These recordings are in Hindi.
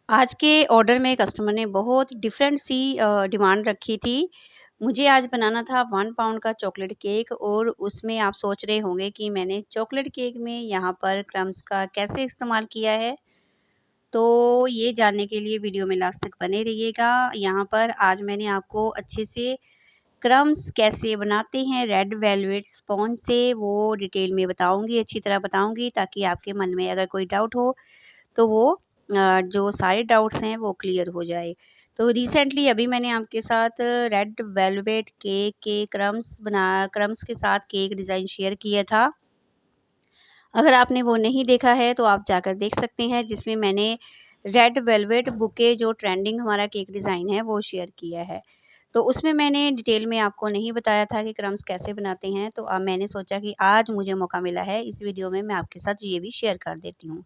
आज के ऑर्डर में कस्टमर ने बहुत डिफरेंट सी डिमांड रखी थी। मुझे आज बनाना था 1 पाउंड का चॉकलेट केक और उसमें आप सोच रहे होंगे कि मैंने चॉकलेट केक में यहाँ पर क्रम्स का कैसे इस्तेमाल किया है। तो ये जानने के लिए वीडियो में लास्ट तक बने रहिएगा। यहाँ पर आज मैंने आपको अच्छे से क्रम्स कैसे बनाते हैं रेड वेलवेट स्पॉन्ज से वो डिटेल में बताऊँगी, अच्छी तरह बताऊँगी ताकि आपके मन में अगर कोई डाउट हो तो वो जो सारे डाउट्स हैं वो क्लियर हो जाए। तो रिसेंटली अभी मैंने आपके साथ रेड वेलवेट केक के क्रम्स के साथ केक डिज़ाइन शेयर किया था। अगर आपने वो नहीं देखा है तो आप जाकर देख सकते हैं, जिसमें मैंने रेड वेलवेट बुके जो ट्रेंडिंग हमारा केक डिज़ाइन है वो शेयर किया है। तो उसमें मैंने डिटेल में आपको नहीं बताया था कि क्रम्स कैसे बनाते हैं, तो अब मैंने सोचा कि आज मुझे मौका मिला है इस वीडियो में मैं आपके साथ ये भी शेयर कर देती हूँ।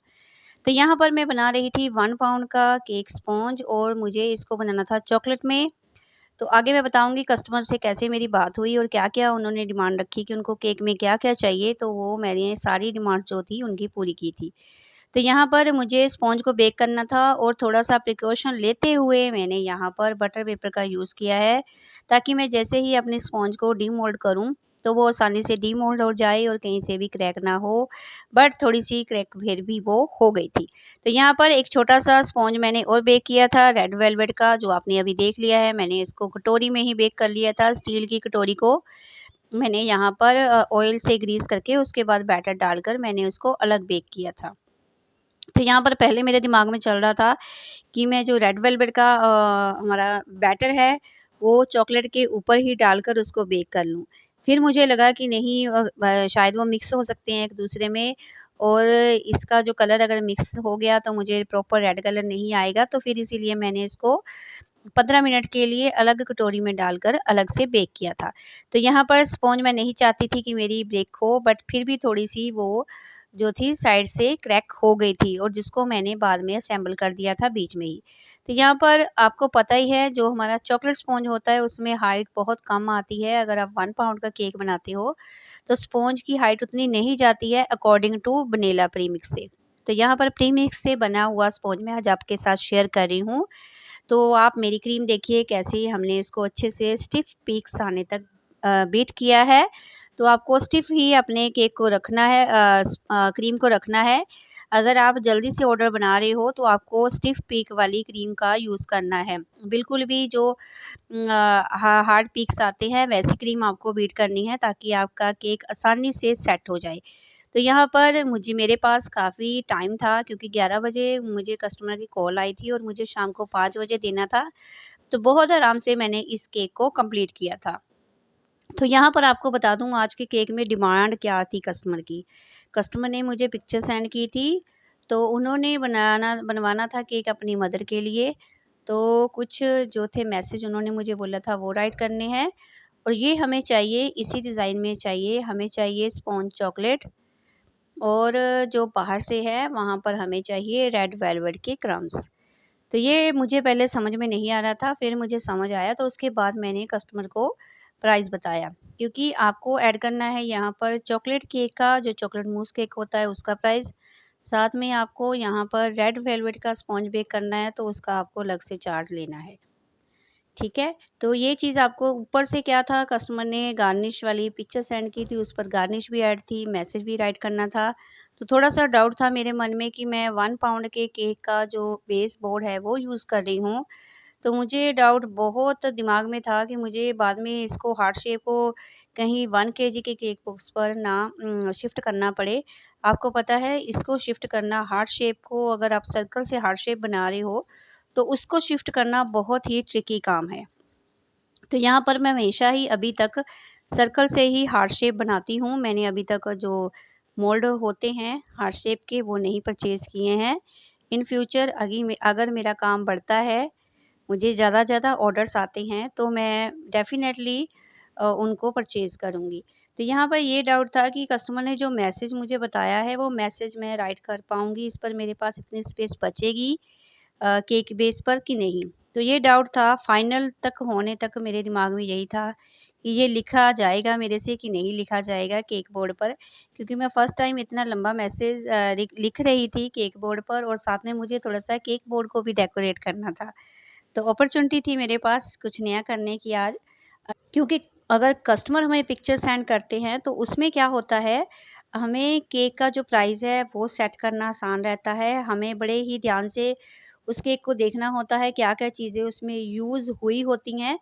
तो यहाँ पर मैं बना रही थी 1 पाउंड का केक स्पॉन्ज और मुझे इसको बनाना था चॉकलेट में। तो आगे मैं बताऊँगी कस्टमर से कैसे मेरी बात हुई और क्या-क्या उन्होंने डिमांड रखी कि उनको केक में क्या-क्या चाहिए, तो वो मैंने सारी डिमांड जो थी उनकी पूरी की थी। तो यहाँ पर मुझे स्पॉन्ज को बेक करना था और थोड़ा-सा प्रिकॉशन लेते हुए मैंने यहाँ पर बटर पेपर का यूज़ किया है, ताकि मैं जैसे ही अपने स्पॉन्ज को डीमोल्ड करूँ, तो वो आसानी से डीमोल्ड हो जाए और कहीं से भी क्रैक ना हो। बट थोड़ी-सी क्रैक फिर भी वो हो गई थी। तो यहाँ पर एक छोटा-सा स्पॉन्ज मैंने और बेक किया था रेड वेलवेट का, जो आपने अभी देख लिया है। मैंने इसको कटोरी में ही बेक कर लिया था, स्टील की कटोरी को मैंने यहाँ पर ऑयल से ग्रीस करके उसके बाद बैटर डालकर मैंने उसको अलग बेक किया था। तो यहाँ पर पहले मेरे दिमाग में चल रहा था कि मैं जो रेड वेलवेट का हमारा बैटर है, वो चॉकलेट के ऊपर ही डालकर उसको बेक कर लूँ। फिर मुझे लगा कि नहीं शायद वो मिक्स हो सकते हैं एक-दूसरे में और इसका जो कलर अगर मिक्स हो गया तो मुझे प्रॉपर रेड कलर नहीं आएगा, तो फिर इसीलिए मैंने इसको 15 मिनट के लिए अलग कटोरी में डालकर अलग से बेक किया था। तो यहाँ पर स्पॉन्ज मैं नहीं चाहती थी कि मेरी ब्रेक हो, बट फिर भी थोड़ी-सी वो जो थी साइड से क्रैक हो गई थी और जिसको मैंने बाद में असेंबल कर दिया था बीच में ही। तो यहाँ पर आपको पता ही है जो हमारा चॉकलेट स्पॉन्ज होता है उसमें हाइट बहुत कम आती है। अगर आप 1 पाउंड का केक बनाते हो, तो स्पॉन्ज की हाइट उतनी नहीं जाती है अकॉर्डिंग टू वनीला प्रीमिक्स से। तो यहाँ पर प्रीमिक्स से बना हुआ स्पॉन्ज मैं आज आपके साथ शेयर कर रही हूँ। तो आप मेरी क्रीम देखिए कैसे हमने इसको अच्छे से स्टिफ पीक्स आने तक बीट किया है। तो आपको स्टिफ ही अपने केक को रखना है, क्रीम को रखना है। अगर आप जल्दी से ऑर्डर बना रहे हो तो आपको स्टिफ पीक वाली क्रीम का यूज़ करना है। बिल्कुल भी जो हार्ड पीक्स आते हैं वैसी क्रीम आपको बीट करनी है ताकि आपका केक आसानी से सेट हो जाए। तो यहाँ पर मेरे पास काफ़ी टाइम था क्योंकि 11 बजे मुझे कस्टमर की कॉल आई थी और मुझे शाम को 5 बजे देना था। तो बहुत आराम से मैंने इस केक को कंप्लीट किया था। तो यहाँ पर आपको बता दूँ आज के केक में डिमांड क्या थी कस्टमर की। कस्टमर ने मुझे पिक्चर सेंड की थी, तो उन्होंने बनवाना था केक अपनी मदर के लिए। तो कुछ जो थे मैसेज उन्होंने मुझे बोला था वो राइट करने हैं और ये हमें चाहिए इसी डिज़ाइन में चाहिए, हमें चाहिए स्पॉन्ज चॉकलेट और जो बाहर से है वहाँ पर हमें चाहिए रेड वेलवेट के क्रम्स। तो ये मुझे पहले समझ में नहीं आ रहा था, फिर मुझे समझ आया तो उसके बाद मैंने कस्टमर को प्राइस बताया। क्योंकि आपको ऐड करना है यहाँ पर चॉकलेट केक का जो चॉकलेट मूस केक होता है उसका प्राइस, साथ में आपको यहाँ पर रेड वेलवेट का स्पॉन्ज बेक करना है तो उसका आपको अलग से चार्ज लेना है। ठीक है? तो ये चीज़ आपको ऊपर से क्या था कस्टमर ने गार्निश वाली पिक्चर सेंड की थी, उस पर गार्निश भी ऐड थी, मैसेज भी राइट करना था। तो थोड़ा-सा डाउट था मेरे मन में कि मैं 1 पाउंड के केक का जो बेस बोर्ड है वो यूज़ कर रही हूँ। तो मुझे डाउट बहुत दिमाग में था कि मुझे बाद में इसको हार्ट शेप को कहीं 1 केजी के केक बॉक्स पर ना शिफ्ट करना पड़े। आपको पता है इसको शिफ्ट करना हार्ट शेप को अगर आप सर्कल से हार्ट शेप बना रहे हो, तो उसको शिफ्ट करना बहुत ही ट्रिकी काम है। तो यहाँ पर मैं हमेशा ही अभी तक सर्कल से ही हार्ट शेप बनाती हूँ। मैंने अभी तक जो मोल्ड होते हैं हार्ट शेप के वो नहीं परचेज़ किए हैं। इन फ्यूचर अगर मेरा काम बढ़ता है, मुझे ज़्यादा ऑर्डर्स आते हैं तो मैं डेफ़िनेटली उनको परचेज़ करूँगी। तो यहाँ पर ये डाउट था कि कस्टमर ने जो मैसेज मुझे बताया है वो मैसेज मैं राइट कर पाऊँगी, इस पर मेरे पास इतनी स्पेस बचेगी केक बेस पर कि नहीं। तो ये डाउट था, फाइनल तक होने तक मेरे दिमाग में यही था ये लिखा जाएगा मेरे से कि नहीं लिखा जाएगा केक बोर्ड पर, क्योंकि मैं फर्स्ट टाइम इतना लंबा मैसेज लिख रही थी केक बोर्ड पर, और साथ में मुझे थोड़ा-सा केक बोर्ड को भी डेकोरेट करना था। तो अपॉर्च्युनिटी थी मेरे पास कुछ नया करने की आज। क्योंकि अगर कस्टमर हमें पिक्चर सेंड करते हैं तो उसमें क्या होता है, हमें केक का जो प्राइस है वो सेट करना आसान रहता है। हमें बड़े ही ध्यान से उस केक को देखना होता है क्या-क्या चीज़ें उसमें यूज़ हुई होती हैं।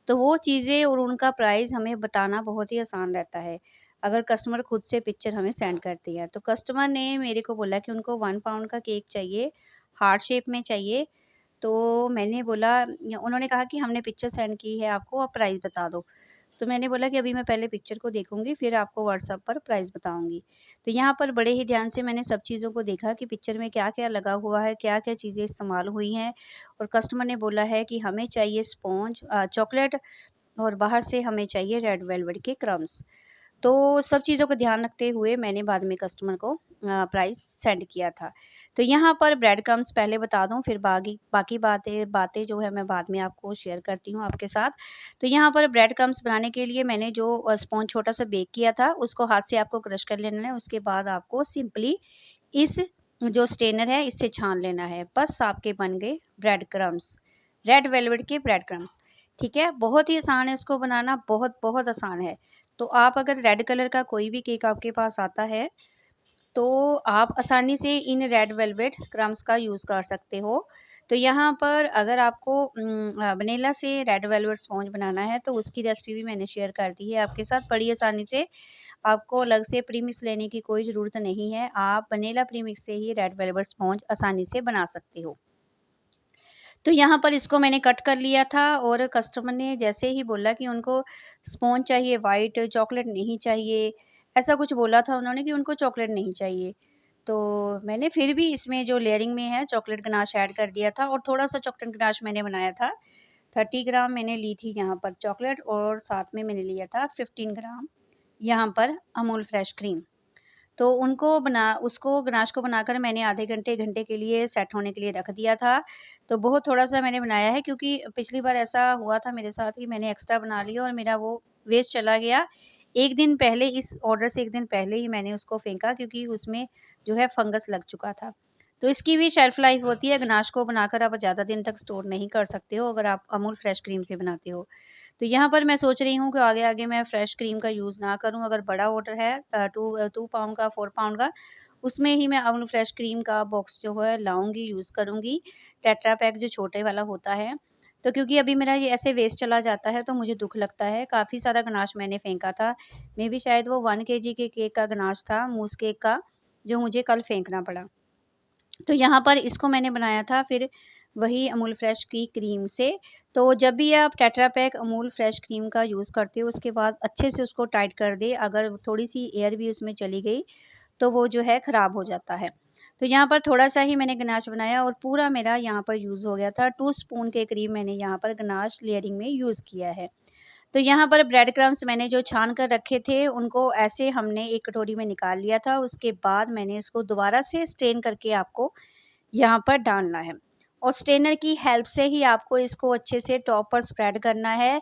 तो वो चीज़ें और उनका प्राइस हमें बताना बहुत ही आसान रहता है, अगर कस्टमर खुद से पिक्चर हमें सेंड करती है। तो कस्टमर ने मेरे को बोला कि उनको 1 पाउंड का केक चाहिए, हार्ट शेप में चाहिए। तो मैंने बोला, उन्होंने कहा कि हमने पिक्चर सेंड की है आपको, आप प्राइस बता दो। तो मैंने बोला कि अभी मैं पहले पिक्चर को देखूँगी, फिर आपको व्हाट्सएप पर प्राइस बताऊँगी। तो यहाँ पर बड़े ही ध्यान से मैंने सब चीज़ों को देखा कि पिक्चर में क्या-क्या लगा हुआ है, क्या-क्या चीज़ें इस्तेमाल हुई हैं, और कस्टमर ने बोला है कि हमें चाहिए स्पॉन्ज चॉकलेट, और बाहर से हमें चाहिए रेड वेलवेट के क्रम्स। तो सब चीज़ों का ध्यान रखते हुए मैंने बाद में कस्टमर को प्राइस सेंड किया था। तो यहाँ पर ब्रेड क्रम्स पहले बता दूँ, फिर बाकी बाकी बातें बातें जो है मैं बाद में आपको शेयर करती हूँ आपके साथ। तो यहाँ पर ब्रेड क्रम्स बनाने के लिए मैंने जो स्पॉन्ज छोटा-सा बेक किया था, उसको हाथ से आपको क्रश कर लेना है। उसके बाद आपको सिंपली इस जो स्ट्रेनर है इससे छान लेना है। बस आपके बन गए ब्रेड क्रम्स, रेड वेलवेट के ब्रेड क्रम्स। ठीक है? बहुत ही आसान है इसको बनाना, बहुत-बहुत आसान है। तो आप अगर रेड कलर का कोई भी केक आपके पास आता है, तो आप आसानी से इन रेड वेलवेट क्रम्स का यूज़ कर सकते हो। तो यहाँ पर अगर आपको वनीला से रेड वेलवेट स्पॉन्ज बनाना है, तो उसकी रेसिपी भी मैंने शेयर कर दी है आपके साथ बड़ी आसानी से। आपको अलग से प्रीमिक्स लेने की कोई ज़रूरत नहीं है। आप वनीला प्रीमिक्स से ही रेड वेलवेट स्पॉन्ज आसानी से बना सकते हो। तो यहाँ पर इसको मैंने कट कर लिया था, और कस्टमर ने जैसे ही बोला कि उनको स्पॉन्ज चाहिए व्हाइट, चॉकलेट नहीं चाहिए, ऐसा कुछ बोला था उन्होंने कि उनको चॉकलेट नहीं चाहिए। तो मैंने फिर भी इसमें जो लेयरिंग में है चॉकलेट गनाश ऐड कर दिया था, और थोड़ा-सा चॉकलेट गनाश मैंने बनाया था। 30 ग्राम मैंने ली थी यहाँ पर चॉकलेट, और साथ में मैंने लिया था 15 ग्राम यहाँ पर अमूल फ्रेश क्रीम। तो उसको गनाश को बनाकर मैंने आधे घंटे, घंटे के लिए सेट होने के लिए रख दिया था। तो बहुत थोड़ा-सा मैंने बनाया है, क्योंकि पिछली बार ऐसा हुआ था मेरे साथ कि मैंने एक्स्ट्रा बना लिया और मेरा वो वेस्ट चला गया। 1 दिन पहले, इस ऑर्डर से 1 दिन पहले ही मैंने उसको फेंका, क्योंकि उसमें जो है फंगस लग चुका था। तो इसकी भी शेल्फ लाइफ होती है, गनाश को बनाकर आप ज़्यादा दिन तक स्टोर नहीं कर सकते हो अगर आप अमूल फ्रेश क्रीम से बनाते हो। तो यहाँ पर मैं सोच रही हूँ कि आगे-आगे मैं फ्रेश क्रीम का यूज़ ना करूँ। अगर बड़ा ऑर्डर है 2 पाउंड का, 4 पाउंड का, उसमें ही मैं अमूल फ्रेश क्रीम का बॉक्स जो है लाऊँगी, यूज़ करूँगी। टेट्रा पैक जो छोटे वाला होता है। तो क्योंकि अभी मेरा ये ऐसे वेस्ट चला जाता है तो मुझे दुःख लगता है। काफ़ी सारा गनाश मैंने फेंका था। मेबी शायद वो 1 केजी के केक का गनाश था, मूज़ केक का, जो मुझे कल फेंकना पड़ा। तो यहाँ पर इसको मैंने बनाया था फिर वही अमूल फ्रेश की क्रीम से। तो जब भी आप tetra pack Amul fresh cream का यूज़ करते हो, उसके बाद अच्छे से उसको टाइट कर दें। अगर थोड़ी-सी एयर भी उसमें चली गई, तो वो जो है ख़राब हो जाता है। तो यहाँ पर थोड़ा-सा ही मैंने गनाश बनाया, और पूरा मेरा यहाँ पर यूज़ हो गया था। 2 स्पून के करीब मैंने यहाँ पर गनाश लेयरिंग में यूज़ किया है। तो यहाँ पर ब्रेड क्रम्स मैंने जो छान कर रखे थे, उनको ऐसे हमने एक कटोरी में निकाल लिया था। उसके बाद मैंने इसको दोबारा से स्ट्रेन करके आपको यहाँ पर डालना है, और स्ट्रेनर की हेल्प से ही आपको इसको अच्छे से टॉप पर स्प्रेड करना है।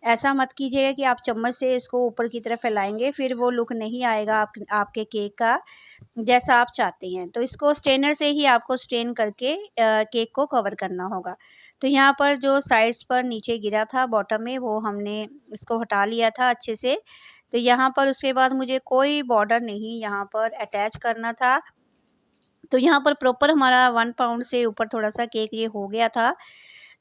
ऐसा मत कीजिएगा कि आप चम्मच से इसको ऊपर की तरफ फैलाएँगे, फिर वो लुक नहीं आएगा आपके केक का जैसा आप चाहते हैं। तो इसको स्ट्रेनर से ही आपको स्ट्रेन करके केक को कवर करना होगा। तो यहाँ पर जो साइड्स पर नीचे गिरा था बॉटम में, वो हमने इसको हटा लिया था अच्छे से। तो यहाँ पर उसके बाद मुझे कोई बॉर्डर नहीं यहाँ पर अटैच करना था। तो यहाँ पर प्रॉपर हमारा 1 पाउंड से ऊपर थोड़ा-सा केक ये हो गया था।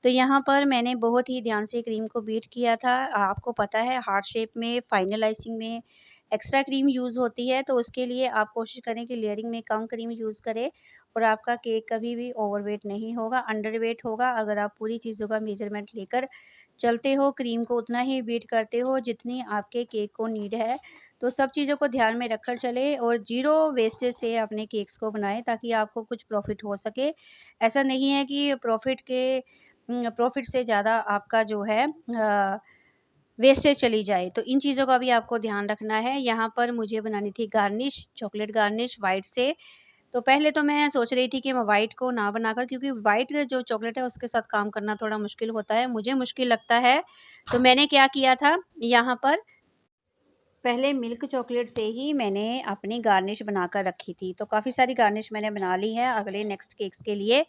तो यहाँ पर मैंने बहुत ही ध्यान से क्रीम को बीट किया था। आपको पता है हार्ट शेप में, फाइनल आइसिंग में एक्स्ट्रा क्रीम यूज़ होती है, तो उसके लिए आप कोशिश करें कि लेयरिंग में कम क्रीम यूज़ करें, और आपका केक कभी भी ओवरवेट नहीं होगा, अंडरवेट होगा। अगर आप पूरी चीज़ों का मेज़रमेंट लेकर चलते हो, क्रीम को उतना ही बीट करते हो जितनी आपके केक को नीड है। तो सब चीज़ों को ध्यान में रखकर चलें, और ज़ीरो वेस्टेज से अपने केक्स को बनाएँ, ताकि आपको कुछ प्रॉफ़िट हो सके। ऐसा नहीं है कि प्रॉफ़िट से ज़्यादा आपका जो है वेस्टेज चली जाए। तो इन चीज़ों का भी आपको ध्यान रखना है। यहाँ पर मुझे बनानी थी गार्निश, चॉकलेट गार्निश व्हाइट से। तो पहले तो मैं सोच रही थी कि मैं व्हाइट को ना बनाकर, क्योंकि व्हाइट जो चॉकलेट है उसके साथ काम करना थोड़ा मुश्किल होता है, मुझे मुश्किल लगता है। तो मैंने क्या किया था, यहाँ पर पहले मिल्क चॉकलेट से ही मैंने अपनी गार्निश बनाकर रखी थी। तो काफ़ी सारी गार्निश मैंने बना ली है अगले नेक्स्ट केक्स के लिए।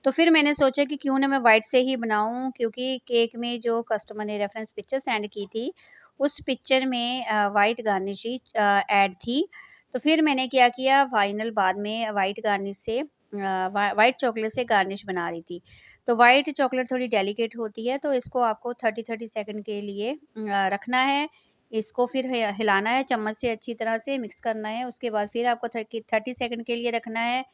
तो फिर मैंने सोचा कि क्यों ना मैं व्हाइट से ही बनाऊं, क्योंकि केक में जो कस्टमर ने रेफरेंस पिक्चर सेंड की थी उस पिक्चर में व्हाइट गार्निश ही ऐड थी। तो फिर मैंने क्या किया, फाइनल बाद में व्हाइट गार्निश से व्हाइट चॉकलेट से गार्निश बना रही थी। तो व्हाइट चॉकलेट थोड़ी डेलिकेट होती है, तो इसको आपको 30-30 सेकंड के लिए रखना है। इसको फिर हिलाना है चम्मच से, अच्छी तरह से मिक्स करना है। उसके बाद फिर आपको 30 सेकंड के लिए रखना है,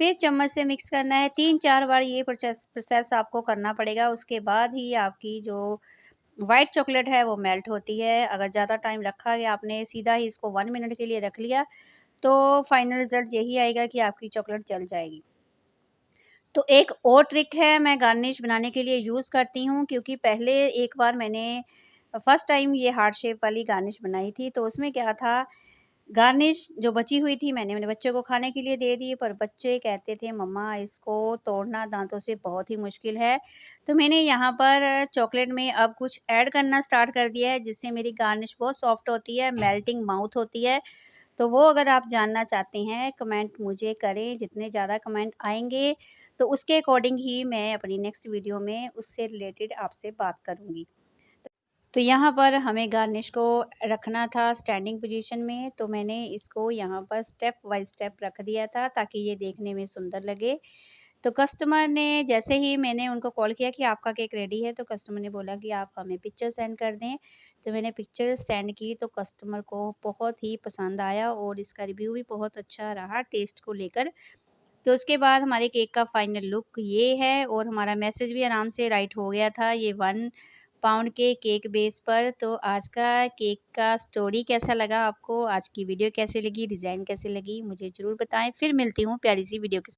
फिर चम्मच से मिक्स करना है। 3-4 बार ये प्रोसेस आपको करना पड़ेगा। उसके बाद ही आपकी जो व्हाइट चॉकलेट है वो मेल्ट होती है। अगर ज़्यादा टाइम रखा गया, आपने सीधा ही इसको 1 मिनट के लिए रख लिया, तो फाइनल रिजल्ट यही आएगा कि आपकी चॉकलेट जल जाएगी। तो एक और ट्रिक है मैं गार्निश बनाने के लिए यूज़ करती हूँ, क्योंकि पहले एक बार मैंने फर्स्ट टाइम ये हार्ट शेप वाली गार्निश बनाई थी। तो उसमें क्या था, गार्निश जो बची हुई थी मैंने अपने बच्चों को खाने के लिए दे दी, पर बच्चे कहते थे मम्मा इसको तोड़ना दांतों से बहुत ही मुश्किल है। तो मैंने यहाँ पर चॉकलेट में अब कुछ ऐड करना स्टार्ट कर दिया है, जिससे मेरी गार्निश बहुत सॉफ्ट होती है, मेल्टिंग माउथ होती है। तो वो अगर आप जानना चाहते हैं, कमेंट मुझे करें। जितने ज़्यादा कमेंट आएँगे तो उसके अकॉर्डिंग ही मैं अपनी नेक्स्ट वीडियो में उससे रिलेटेड आपसे बात करूँगी। तो यहाँ पर हमें गार्निश को रखना था स्टैंडिंग पोजीशन में, तो मैंने इसको यहाँ पर स्टेप बाय स्टेप रख दिया था ताकि ये देखने में सुंदर लगे। तो कस्टमर ने जैसे ही मैंने उनको कॉल किया कि आपका केक रेडी है, तो कस्टमर ने बोला कि आप हमें पिक्चर सेंड कर दें। तो मैंने पिक्चर सेंड की, तो कस्टमर को बहुत ही पसंद आया और इसका रिव्यू भी बहुत अच्छा रहा टेस्ट को लेकर। तो उसके बाद हमारे केक का फाइनल लुक ये है, और हमारा मैसेज भी आराम से राइट हो गया था ये 1 पाउंड के केक बेस पर। तो आज का केक का स्टोरी कैसा लगा आपको? आज की वीडियो कैसी लगी? डिज़ाइन कैसी लगी? मुझे ज़रूर बताएँ। फिर मिलती हूँ प्यारी सी वीडियो के